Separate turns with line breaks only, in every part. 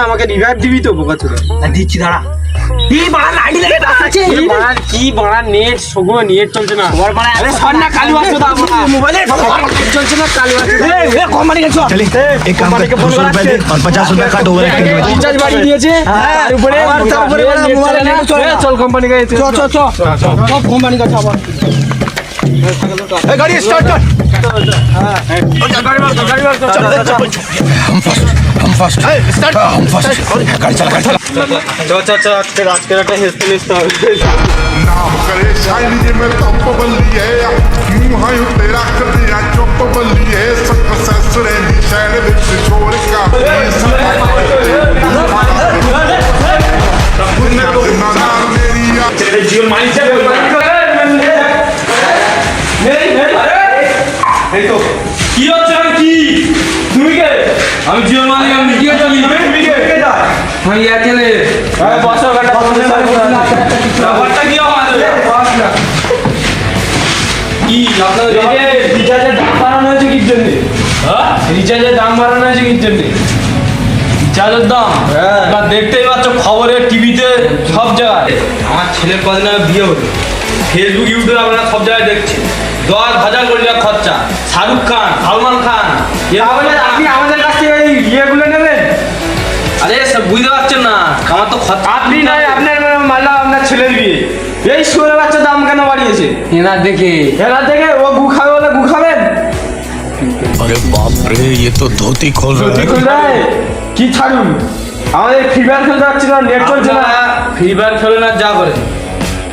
আমাকে রিভাইভ দিবি তো বোকা চোদা?
দিচ্ছি দাঁড়া। কি বাড়া লাইট লেগে আছে?
কি বাড়া নেট সগো নেট চলছে না।
ওর বাড়া
আরে সর না কালু আসো দা
মোবাইলে
চলছে না কালু আসো।
এ কোম্পানি গেছো।
चलिए एक काम कर 200 रुपए दे और 50 रुपए काट ओवर एक्टिंग में
রিচার্জ বাড়ি দিয়েছে তার উপরে
মোবাইলে নেট চলে না।
চল কোম্পানি গায়ে
চ সব কোম্পানি গেছে আবার।
ए गाड़ी स्टार्ट कर हम फास्ट स्टार्ट हम फास्ट गाड़ी चला
আজকে একটা হেসতে নিতে হবে।
नाम करे शायरी जे मैं तप बल्ली है यूं है तेरा कर दिया चुप बल्ली है सक ससुरे दी शहर विच छोड़ का मेरी
জীবন মালিক এই তো কি হচ্ছে কি তুমি কে? আমি জীবন মালিক। আমি কি হচ্ছে? তুমি কে? আমি এয়ারটেলে বসো গাড়ি ব্যাপারটা কি আমাদের কি আপনাদের রিচার্জের দাম বাড়ানো হয়েছে কি জন্য? রিচার্জের দাম বাড়ানো হয়েছে কি জন্য? রিচার্জের দাম না দেখতেই পাচ্ছ খবরে টিভিতে সব জায়গায়। আমার ছেলের কদিন আগে বিয়ে হলো, ফেসবুক ইউটিউবে আপনারা সব জায়গায় দেখছেন 10,000 কোটি টাকা খরচা। শাহরুখ খান, সালমান খান, আপনি আমাদের কাছ থেকে এই ইয়েগুলো নেবেন? আরে সব বুঝতে পারছেন না, আমার তো আপনি নাই আপনার মাল্লা আপনার ছেলের বিয়ে এই শুয়ে বাচ্চা দাম কেন বাড়িয়েছে? এনার দেখে ও গু খাবে বলে গু খাবেন?
अरे बाप रे ये तो धोती खोल रहा है
কি ছাড়ুন, আমাদের ফ্রি ফায়ার খেলতে যাচ্ছি না, নেট চলছে না। ফ্রি ফায়ার খেলে না যা করে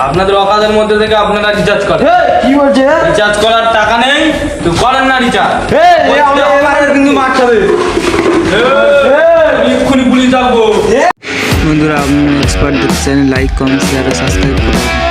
আপনাদের অকাদের মধ্যে থেকে আপনারা রিচার্জ করেন। কি বলছে? রিচার্জ করার টাকা নেই তো করেন না রিচার্জ। কিন্তু মারতে হবে, এক্ষুনি পুলিশ ডাকবো।
বন্ধুরা, আপনি expert channel like comment share ও সাবস্ক্রাইব করুন।